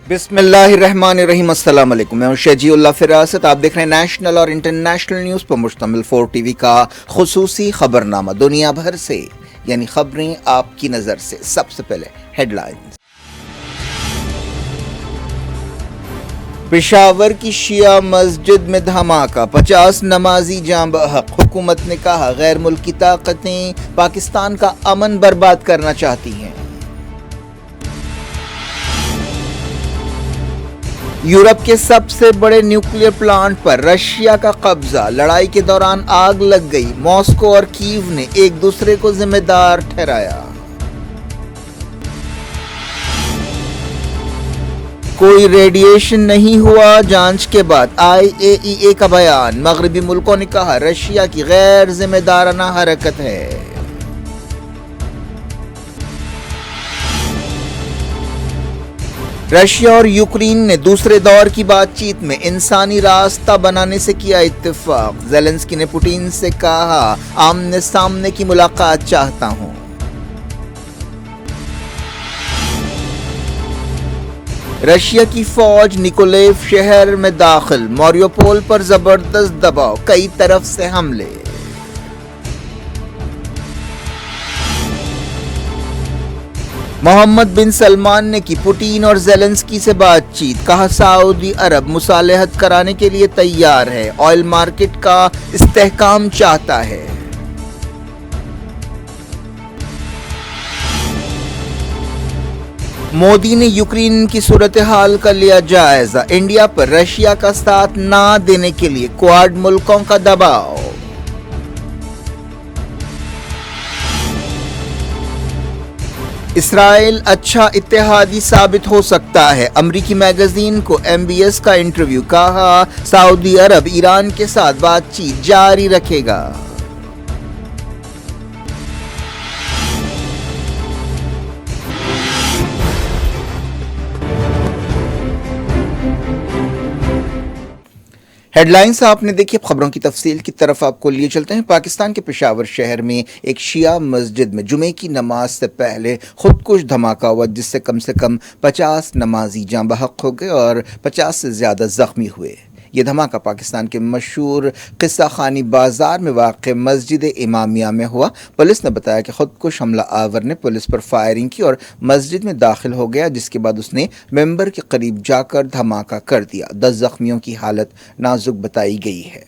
बिस्मिल्लाहिर्रहमानिर्रहीम। अस्सलाम वालेकुम। मैं हूं शजी उल्लाह फिरासत। आप देख रहे हैं नेशनल और इंटरनेशनल न्यूज़ पर मुश्तमिल 4 टीवी का खुसूसी खबरनामा। दुनिया भर से यानी खबरें आपकी नज़र से। सबसे पहले हेडलाइंस। पेशावर की शिया मस्जिद में धमाका, 50 नमाजी जाँ बहक। हुकूमत ने कहा गैर मुल्की ताकतें पाकिस्तान का अमन बर्बाद करना चाहती हैं। यूरोप के सबसे बड़े न्यूक्लियर प्लांट पर रशिया का कब्जा, लड़ाई के दौरान आग लग गई। मॉस्को और कीव ने एक दूसरे को जिम्मेदार ठहराया। कोई रेडिएशन नहीं हुआ, जांच के बाद IAEA का बयान। मगरबी मुल्कों ने कहा रशिया की गैर जिम्मेदाराना हरकत है। रशिया और यूक्रेन ने दूसरे दौर की बातचीत में इंसानी रास्ता बनाने से किया इत्तेफाक। ज़ेलेंस्की ने पुतिन से कहा आमने सामने की मुलाकात चाहता हूं। रशिया की फौज निकोलेव शहर में दाखिल, मारियोपोल पर जबरदस्त दबाव, कई तरफ से हमले। मोहम्मद बिन सलमान ने की पुतिन और ज़ेलेंस्की से बातचीत, कहा सऊदी अरब मुसालहत कराने के लिए तैयार है, ऑयल मार्केट का इस्तेहकाम चाहता है। मोदी ने यूक्रेन की सूरत हाल का लिया जायजा, इंडिया पर रशिया का साथ ना देने के लिए क्वाड मुल्कों का दबाव। इसराइल अच्छा इत्तेहादी साबित हो सकता है, अमरीकी मैगजीन को MBS का इंटरव्यू, कहा सऊदी अरब ईरान के साथ बातचीत जारी रखेगा। हेडलाइंस आपने देखी। अब खबरों की तफसील की तरफ आपको लिए चलते हैं। पाकिस्तान के पेशावर शहर में एक शिया मस्जिद में जुमे की नमाज से पहले खुदकुश धमाका हुआ, जिससे कम 50 नमाजी जाँ बहक हो गए और 50 से ज़्यादा ज़ख्मी हुए। ये धमाका पाकिस्तान के मशहूर किस्सा खानी बाजार में वाक़ मस्जिद इमामिया में हुआ। पुलिस ने बताया कि खुदकुश हमला आवर ने पुलिस पर फायरिंग की और मस्जिद में दाखिल हो गया, जिसके बाद उसने मेंबर के करीब जाकर धमाका कर दिया। 10 जख्मियों की हालत नाजुक बताई गई है।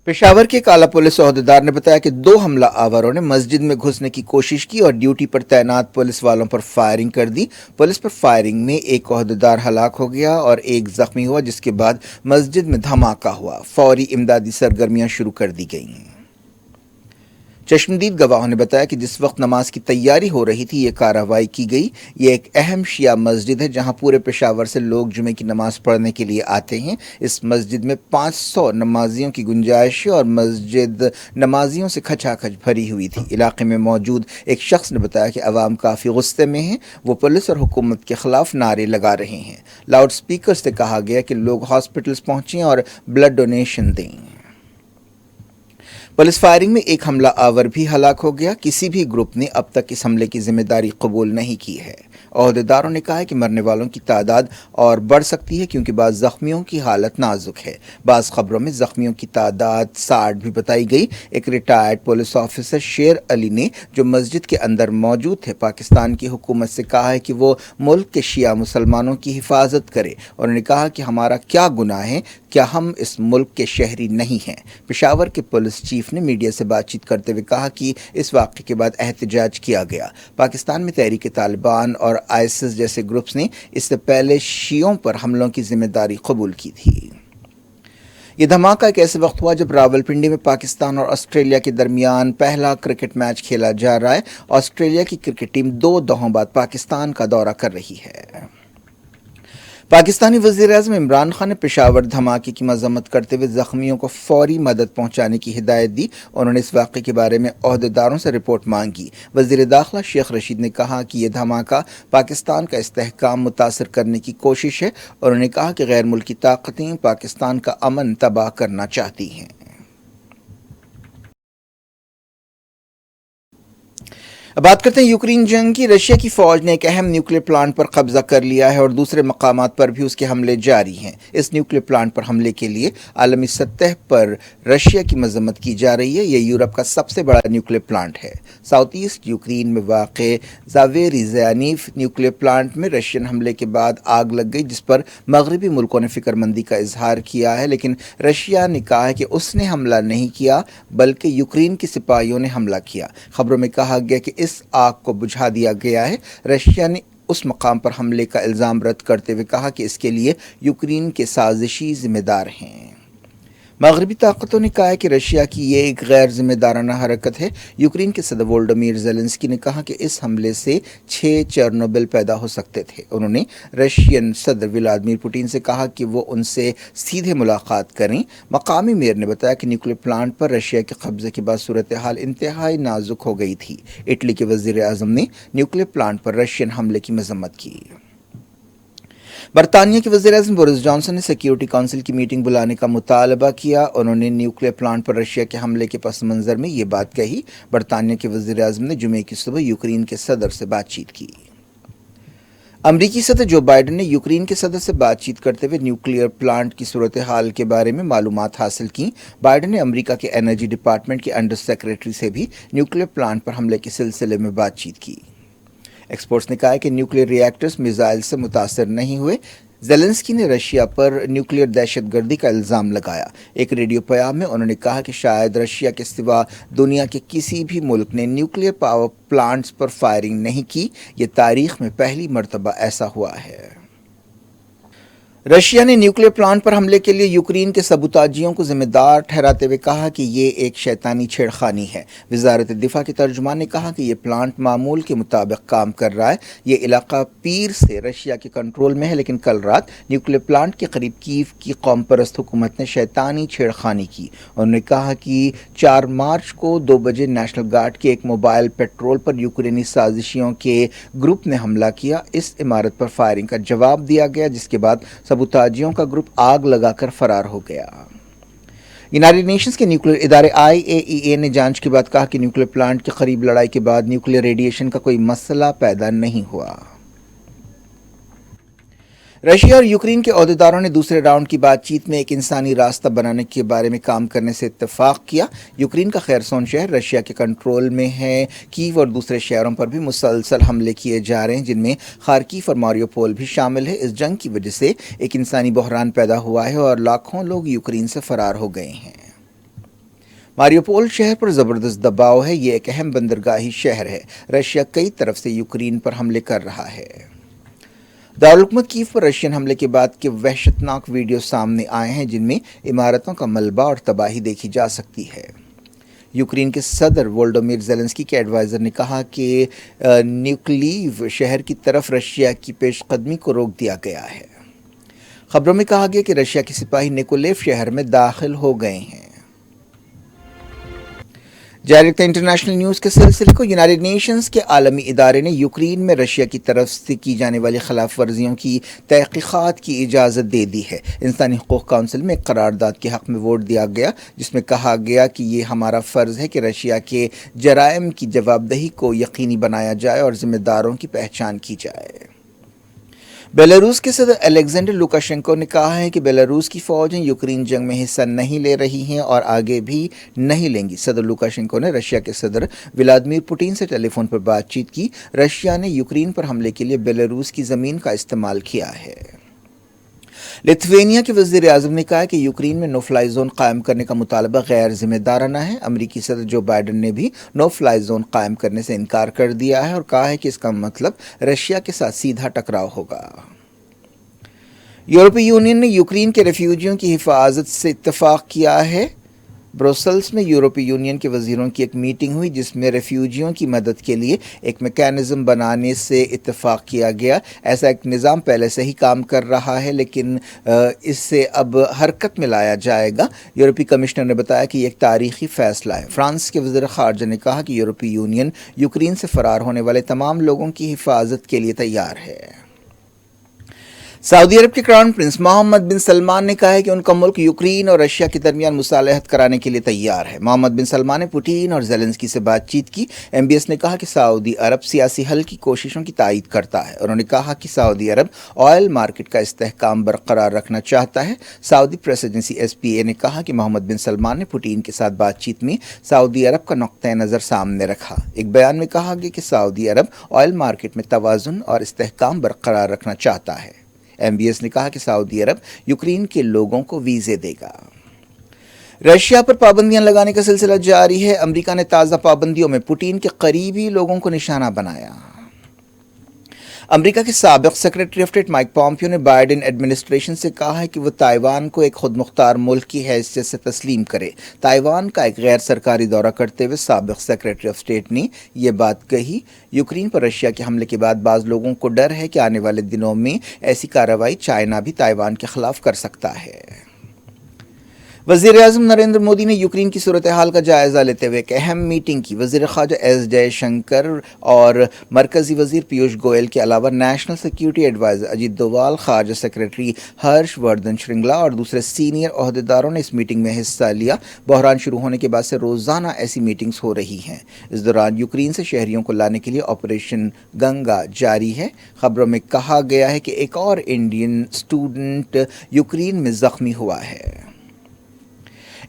पेशावर के काला पुलिस ओहदेदार ने बताया कि 2 हमला आवरों ने मस्जिद में घुसने की कोशिश की और ड्यूटी पर तैनात पुलिस वालों पर फायरिंग कर दी। पुलिस पर फायरिंग में एक ओहदेदार हलाक हो गया और एक जख्मी हुआ, जिसके बाद मस्जिद में धमाका हुआ। फौरी इमदादी सरगर्मियां शुरू कर दी गईं। चश्मदीद गवाहों ने बताया कि जिस वक्त नमाज की तैयारी हो रही थी, ये कार्रवाई की गई। ये एक अहम शिया मस्जिद है जहां पूरे पेशावर से लोग जुमे की नमाज पढ़ने के लिए आते हैं। इस मस्जिद में 500 नमाजियों की गुंजाइश है और मस्जिद नमाजियों से खचाखच भरी हुई थी। इलाके में मौजूद एक शख्स ने बताया कि अवाम काफ़ी गुस्से में हैं, वो पुलिस और हुकूमत के खिलाफ नारे लगा रहे हैं। लाउड स्पीकर से कहा गया कि लोग हॉस्पिटल्स पहुंचें और ब्लड डोनेशन दें। पुलिस फायरिंग में एक हमला आवर भी हलाक हो गया। किसी भी ग्रुप ने अब तक इस हमले की जिम्मेदारी कबूल नहीं की है। ओहदेदारों ने कहा है कि मरने वालों की तादाद और बढ़ सकती है, क्योंकि बाज़ ज़ख्मियों की हालत नाजुक है। बाज़ खबरों में ज़ख्मियों की तादाद 60 भी बताई गई। एक रिटायर्ड पुलिस ऑफिसर शेर अली ने, जो मस्जिद के अंदर मौजूद थे, पाकिस्तान की हुकूमत से कहा है कि वो मुल्क के शिया मुसलमानों की हिफाजत करे। उन्होंने कहा कि हमारा क्या गुनाह है, क्या हम इस मुल्क के शहरी नहीं हैं। पेशावर के पुलिस चीफ ने मीडिया से बातचीत करते हुए कहा कि इस वाक़े के बाद एहतजाज किया गया। पाकिस्तान में तहरीक तालिबान और ISIS जैसे ग्रुप्स ने इससे पहले शियों पर हमलों की जिम्मेदारी कबूल की थी। ये धमाका एक ऐसे वक्त हुआ जब रावलपिंडी में पाकिस्तान और ऑस्ट्रेलिया के दरमियान पहला क्रिकेट मैच खेला जा रहा है। ऑस्ट्रेलिया की क्रिकेट टीम 2 दौरों बाद पाकिस्तान का दौरा कर रही है। पाकिस्तानी वज़ीर-ए-आज़म इमरान खान ने पेशावर धमाके की मज़म्मत करते हुए ज़ख्मियों को फौरी मदद पहुँचाने की हिदायत दी। उन्होंने इस वाक़े के बारे में ओहदेदारों से रिपोर्ट मांगी। वज़ीर दाखिला शेख रशीद ने कहा कि यह धमाका पाकिस्तान का इस्तेहकाम मुतासर करने की कोशिश है। उन्होंने कहा कि गैर मुल्की ताकतें पाकिस्तान का अमन तबाह करना चाहती हैं। अब बात करते हैं यूक्रेन जंग की। रशिया की फौज ने एक अहम न्यूक्लियर प्लांट पर कब्जा कर लिया है और दूसरे मकामात पर भी उसके हमले जारी हैं। इस न्यूक्लियर प्लांट पर हमले के लिए आलमी सतह पर रशिया की मजम्मत की जा रही है। यह यूरोप का सबसे बड़ा न्यूक्लियर प्लांट है। साउथ ईस्ट यूक्रेन में वाक़े ज़ावेरिज़यानीव न्यूक्लियर प्लांट में रशियन हमले के बाद आग लग गई, जिस पर मगरबी मुल्कों ने फिक्रमंदी का इजहार किया है, लेकिन रशिया ने कहा है कि उसने हमला नहीं किया बल्कि यूक्रेन के सिपाहियों ने हमला किया। खबरों में कहा गया कि इस आग को बुझा दिया गया है। रशिया ने उस मकाम पर हमले का इल्ज़ाम रद्द करते हुए कहा कि इसके लिए यूक्रेन के साजिशी जिम्मेदार हैं। मगरबी ताकतों ने कहा है कि रशिया की ये एक गैर जिम्मेदाराना हरकत है। यूक्रेन के सदर वोलोडिमीर ज़ेलेंस्की ने कहा कि इस हमले से 6 चेरनोबिल पैदा हो सकते थे। उन्होंने रशियन सदर व्लादिमीर पुतिन से कहा कि वो उनसे सीधे मुलाकात करें। मकामी मेयर ने बताया कि न्यूक्लियर प्लांट पर रशिया के कब्जे के बाद सूरत हाल इंतहाई नाजुक हो गई थी। इटली के वज़ीर आज़म ने न्यूक्लियर प्लांट पर रशियन हमले की मजम्मत की। बरतानिया के वज़ीर-ए-आज़म बोरिस जॉनसन ने सिक्योरिटी काउंसिल की मीटिंग बुलाने का मुतालबा किया। उन्होंने न्यूक्लियर प्लांट पर रशिया के हमले के पस मंज़र में ये बात कही। बरतानिया के वज़ीर-ए-आज़म ने जुमे की सुबह यूक्रेन के सदर से बातचीत की। अमरीकी सदर जो बाइडन ने यूक्रेन के सदर से बातचीत करते हुए न्यूक्लियर प्लांट की सूरत हाल के बारे में मालूमात हासिल की। बाइडन ने अमरीका के एनर्जी डिपार्टमेंट के अंडर सेक्रेटरी से भी न्यूक्लियर प्लांट पर हमले के सिलसिले में बातचीत की। एक्सपर्ट्स ने कहा है कि न्यूक्लियर रिएक्टर्स मिसाइल से मुतासर नहीं हुए। ज़ेलेंस्की ने रशिया पर न्यूक्लियर दहशतगर्दी का इल्ज़ाम लगाया। एक रेडियो बयान में उन्होंने कहा कि शायद रशिया के सिवा दुनिया के किसी भी मुल्क ने न्यूक्लियर पावर प्लांट्स पर फायरिंग नहीं की। ये तारीख में पहली मर्तबा ऐसा हुआ है। रशिया ने न्यूक्लियर प्लांट पर हमले के लिए यूक्रेन के सबूताजियों को जिम्मेदार ठहराते हुए कहा कि ये एक शैतानी छेड़खानी है। वज़ारत दिफा के तर्जुमान ने कहा कि ये प्लांट मामूल के मुताबिक काम कर रहा है। ये इलाका पीर से रशिया के कंट्रोल में है, लेकिन कल रात न्यूक्लियर प्लांट के करीब कीव की कौम परस्त हुकूमत ने शैतानी छेड़खानी की। उन्होंने कहा कि 4 मार्च को 2 बजे नेशनल गार्ड के एक मोबाइल पेट्रोल पर यूक्रेनी साजिशियों के ग्रुप ने हमला किया। इस इमारत पर फायरिंग का जवाब दिया गया, जिसके बाद सबूताजियों का ग्रुप आग लगाकर फरार हो गया। यूनाइटेड नेशंस के न्यूक्लियर इदारे IAEA ने जांच के बाद कहा कि न्यूक्लियर प्लांट के करीब लड़ाई के बाद न्यूक्लियर रेडिएशन का कोई मसला पैदा नहीं हुआ। रशिया और यूक्रेन के ओहदेदारों ने दूसरे राउंड की बातचीत में एक इंसानी रास्ता बनाने के बारे में काम करने से इत्तेफाक किया। यूक्रेन का खैरसोन शहर रशिया के कंट्रोल में है। कीव और दूसरे शहरों पर भी मुसलसल हमले किए जा रहे हैं, जिनमें खार्किव और मारियोपोल भी शामिल है। इस जंग की वजह से एक इंसानी बहरान पैदा हुआ है और लाखों लोग यूक्रेन से फरार हो गए हैं। मारियोपोल शहर पर ज़बरदस्त दबाव है। ये एक अहम बंदरगाही शहर है। रशिया कई तरफ से यूक्रेन पर हमले कर रहा है। दारुल-हुकूमत कीव पर रशियन हमले के बाद के वहशतनाक वीडियो सामने आए हैं, जिनमें इमारतों का मलबा और तबाही देखी जा सकती है। यूक्रेन के सदर वोलोडिमीर ज़ेलेंस्की के एडवाइज़र ने कहा कि न्यूक्लीव शहर की तरफ रशिया की पेशकदमी को रोक दिया गया है। खबरों में कहा गया कि रशिया के सिपाही निकोलेव शहर में दाखिल हो गए हैं। जारी रखते इंटरनेशनल न्यूज़ के सिलसिले को। यूनाइटेड नेशंस के आलमी इदारे ने यूक्रेन में रशिया की तरफ से की जाने वाली खिलाफ वर्जियों की तहकीकात की इजाज़त दे दी है। इंसानी हुकूक काउंसिल में एक करारदाद के हक़ में वोट दिया गया, जिसमें कहा गया कि ये हमारा फ़र्ज़ है कि रशिया के जराइम की जवाबदेही को यकीनी बनाया जाए और ज़िम्मेदारों की पहचान की जाए। बेलारूस के सदर अलेक्जेंडर लुकाशेंको ने कहा है कि बेलारूस की फ़ौजें यूक्रेन जंग में हिस्सा नहीं ले रही हैं और आगे भी नहीं लेंगी। सदर लुकाशेंको ने रशिया के सदर व्लादिमीर पुतिन से टेलीफोन पर बातचीत की। रशिया ने यूक्रेन पर हमले के लिए बेलारूस की ज़मीन का इस्तेमाल किया है। लिथुआनिया के वज़ीर-ए-आज़म ने कहा कि यूक्रेन में नो फ्लाई जोन कायम करने का मुतालबा गैर जिम्मेदाराना है। अमरीकी सदर जो बाइडन ने भी नो फ्लाई जोन कायम करने से इनकार कर दिया है और कहा है कि इसका मतलब रशिया के साथ सीधा टकराव होगा। यूरोपीय यूनियन ने यूक्रेन के रेफ्यूजियों की हिफाजत से इत्तेफाक किया है। ब्रुसेल्स में यूरोपीय यूनियन के वज़ीरों की एक मीटिंग हुई, जिसमें रेफ्यूजियों की मदद के लिए एक मैकेनिज़्म बनाने से इत्तेफाक किया गया। ऐसा एक निज़ाम पहले से ही काम कर रहा है, लेकिन इससे अब हरकत में लाया जाएगा। यूरोपीय कमिश्नर ने बताया कि ये एक तारीख़ी फ़ैसला है। फ्रांस के वज़ीर ख़ारजा ने कहा कि यूरोपीय यूनियन यूक्रेन से फ़रार होने वाले तमाम लोगों की हिफाजत के लिए तैयार है। سعودی عرب کے کراؤن پرنس محمد بن سلمان نے کہا ہے کہ ان کا ملک یوکرین اور رشیا کے درمیان مصالحت کرانے کے لیے تیار ہے۔ محمد بن سلمان نے پوٹین اور زیلنسکی سے بات چیت کی۔ MBS نے کہا کہ سعودی عرب سیاسی حل کی کوششوں کی تائید کرتا ہے۔ انہوں نے کہا کہ سعودی عرب آئل مارکیٹ کا استحکام برقرار رکھنا چاہتا ہے۔ سعودی پریس ایجنسی SPA نے کہا کہ محمد بن سلمان نے پوٹین کے ساتھ بات چیت میں سعودی عرب کا نقطۂ نظر سامنے رکھا۔ ایک بیان میں کہا گیا کہ سعودی عرب آئل مارکیٹ میں توازن اور استحکام برقرار رکھنا چاہتا ہے۔ MBS نے کہا کہ سعودی عرب یوکرین کے لوگوں کو ویزے دے گا۔ رشیا پر پابندیاں لگانے کا سلسلہ جاری ہے۔ امریکہ نے تازہ پابندیوں میں پوٹین کے قریبی لوگوں کو نشانہ بنایا۔ امریکہ کے سابق secretary of state mic Pompeo نے بائیڈن ایڈمنسٹریشن سے کہا ہے کہ وہ تائیوان کو ایک خود مختار ملک کی حیثیت سے تسلیم کرے۔ تائیوان کا ایک غیر سرکاری دورہ کرتے ہوئے سابق سیکرٹری آف اسٹیٹ نے یہ بات کہی۔ یوکرین پر رشیا کے حملے کے بعد بعض لوگوں کو ڈر ہے کہ آنے والے دنوں میں ایسی کارروائی چائنا بھی تائیوان کے خلاف کر سکتا ہے۔ وزیر اعظم نریندر مودی نے یوکرین کی صورتحال کا جائزہ لیتے ہوئے ایک اہم میٹنگ کی۔ وزیر خارجہ ایس جے شنکر اور مرکزی وزیر پیوش گوئل کے علاوہ نیشنل سیکیورٹی ایڈوائزر اجیت دووال، خارجہ سیکرٹری ہرش وردھن شرنگلا اور دوسرے سینئر عہدیداروں نے اس میٹنگ میں حصہ لیا۔ بحران شروع ہونے کے بعد سے روزانہ ایسی میٹنگز ہو رہی ہیں۔ اس دوران یوکرین سے شہریوں کو لانے کے لیے آپریشن گنگا جاری ہے۔ خبروں میں کہا گیا ہے کہ ایک اور انڈین اسٹوڈنٹ یوکرین میں زخمی ہوا ہے۔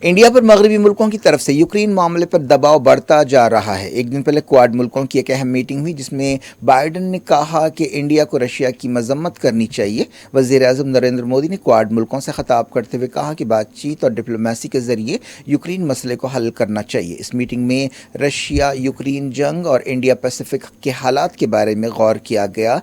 انڈیا پر مغربی ملکوں کی طرف سے یوکرین معاملے پر دباؤ بڑھتا جا رہا ہے۔ ایک دن پہلے کواد ملکوں کی ایک اہم میٹنگ ہوئی جس میں بائیڈن نے کہا کہ انڈیا کو رشیا کی مذمت کرنی چاہیے۔ وزیر اعظم نریندر مودی نے کواد ملکوں سے خطاب کرتے ہوئے کہا کہ بات چیت اور ڈپلومیسی کے ذریعے یوکرین مسئلے کو حل کرنا چاہیے۔ اس میٹنگ میں رشیا یوکرین جنگ اور انڈیا پیسیفک کے حالات کے بارے میں غور کیا گیا۔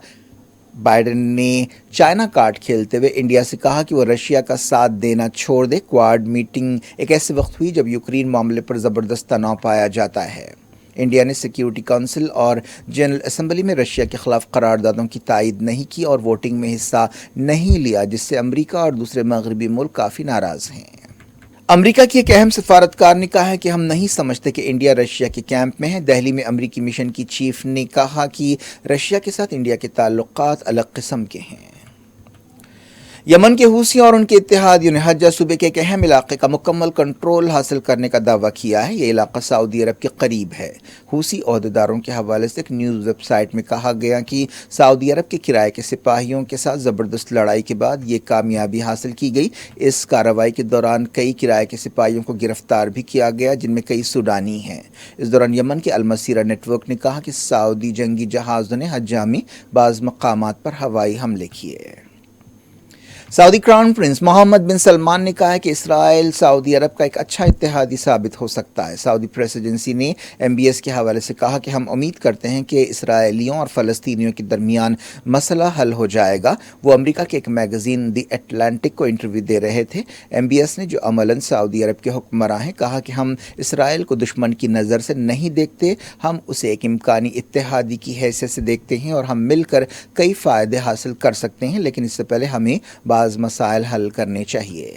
بائیڈن نے چائنا کارڈ کھیلتے ہوئے انڈیا سے کہا کہ وہ رشیا کا ساتھ دینا چھوڑ دے۔ کواد میٹنگ ایک ایسے وقت ہوئی جب یوکرین معاملے پر زبردست تناؤ پایا جاتا ہے۔ انڈیا نے سیکیورٹی کونسل اور جنرل اسمبلی میں رشیا کے خلاف قراردادوں کی تائید نہیں کی اور ووٹنگ میں حصہ نہیں لیا، جس سے امریکہ اور دوسرے مغربی ملک کافی ناراض ہیں۔ امریکہ کی ایک اہم سفارتکار نے کہا ہے کہ ہم نہیں سمجھتے کہ انڈیا رشیا کے کیمپ میں ہے۔ دہلی میں امریکی مشن کی چیف نے کہا کہ رشیا کے ساتھ انڈیا کے تعلقات الگ قسم کے ہیں۔ یمن کے حوثیوں اور ان کے اتحادیوں نے حجہ صوبے کے ایک اہم علاقے کا مکمل کنٹرول حاصل کرنے کا دعویٰ کیا ہے۔ یہ علاقہ سعودی عرب کے قریب ہے۔ حوثی عہدیداروں کے حوالے سے ایک نیوز ویب سائٹ میں کہا گیا کہ سعودی عرب کے کرائے کے سپاہیوں کے ساتھ زبردست لڑائی کے بعد یہ کامیابی حاصل کی گئی۔ اس کارروائی کے دوران کئی کرائے کے سپاہیوں کو گرفتار بھی کیا گیا، جن میں کئی سوڈانی ہیں۔ اس دوران یمن کے المسیرہ نیٹ ورک نے کہا کہ سعودی جنگی جہازوں نے حجہ میں بعض مقامات پر ہوائی حملے کیے۔ سعودی کراؤن پرنس محمد بن سلمان نے کہا ہے کہ اسرائیل سعودی عرب کا ایک اچھا اتحادی ثابت ہو سکتا ہے۔ سعودی پریس ایجنسی نے MBS کے حوالے سے کہا کہ ہم امید کرتے ہیں کہ اسرائیلیوں اور فلسطینیوں کے درمیان مسئلہ حل ہو جائے گا۔ وہ امریکہ کے ایک میگزین دی اٹلانٹک کو انٹرویو دے رہے تھے۔ MBS نے، جو عملاً سعودی عرب کے حکمراں ہیں، کہا کہ ہم اسرائیل کو دشمن کی نظر سے نہیں دیکھتے، ہم اسے ایک امکانی اتحادی کی حیثیت سے دیکھتے ہیں اور ہم مل کر کئی فائدے حاصل کر سکتے ہیں، لیکن اس سے پہلے ہمیں بعض مسائل حل کرنے چاہیے۔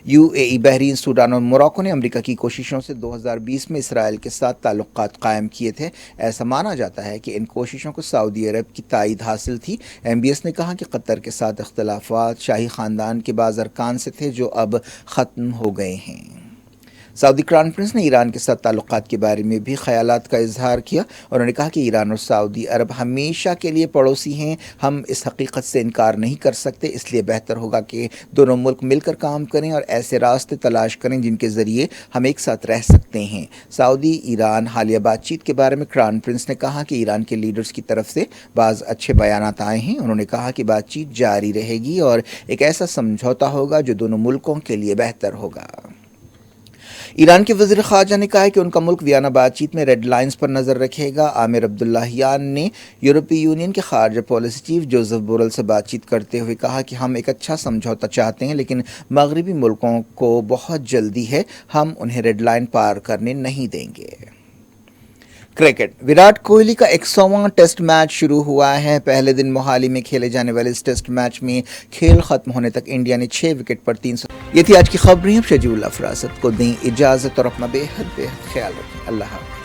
UAE، بحرین، سوڈان اور موراکو نے امریکہ کی کوششوں سے 2020 میں اسرائیل کے ساتھ تعلقات قائم کیے تھے۔ ایسا مانا جاتا ہے کہ ان کوششوں کو سعودی عرب کی تائید حاصل تھی۔ MBS نے کہا کہ قطر کے ساتھ اختلافات شاہی خاندان کے بعض ارکان سے تھے جو اب ختم ہو گئے ہیں۔ سعودی کراؤن پرنس نے ایران کے ساتھ تعلقات کے بارے میں بھی خیالات کا اظہار کیا۔ انہوں نے کہا کہ ایران اور سعودی عرب ہمیشہ کے لیے پڑوسی ہیں، ہم اس حقیقت سے انکار نہیں کر سکتے، اس لیے بہتر ہوگا کہ دونوں ملک مل کر کام کریں اور ایسے راستے تلاش کریں جن کے ذریعے ہم ایک ساتھ رہ سکتے ہیں۔ سعودی ایران حالیہ بات چیت کے بارے میں کراؤن پرنس نے کہا کہ ایران کے لیڈرز کی طرف سے بعض اچھے بیانات آئے ہیں۔ انہوں نے کہا کہ بات چیت جاری رہے گی اور ایک ایسا سمجھوتا ہوگا جو دونوں ملکوں کے لیے بہتر ہوگا۔ ایران کے وزیر خارجہ نے کہا ہے کہ ان کا ملک ویانا بات چیت میں ریڈ لائنز پر نظر رکھے گا۔ عامر عبداللہیان نے یورپی یونین کے خارجہ پالیسی چیف جوزف بورل سے بات چیت کرتے ہوئے کہا کہ ہم ایک اچھا سمجھوتا چاہتے ہیں، لیکن مغربی ملکوں کو بہت جلدی ہے، ہم انہیں ریڈ لائن پار کرنے نہیں دیں گے۔ کرکٹ، وراٹ کوہلی کا 100واں ٹیسٹ میچ شروع ہوا ہے۔ پہلے دن موہالی میں کھیلے جانے والے اس ٹیسٹ میچ میں کھیل ختم ہونے تک انڈیا نے 6 وکٹ پر 300۔ یہ تھی آج کی خبریں۔ اب شجیع اللہ فراست کو دیں اجازت اور اپنا بے حد خیال رکھیں۔ اللہ حافظ۔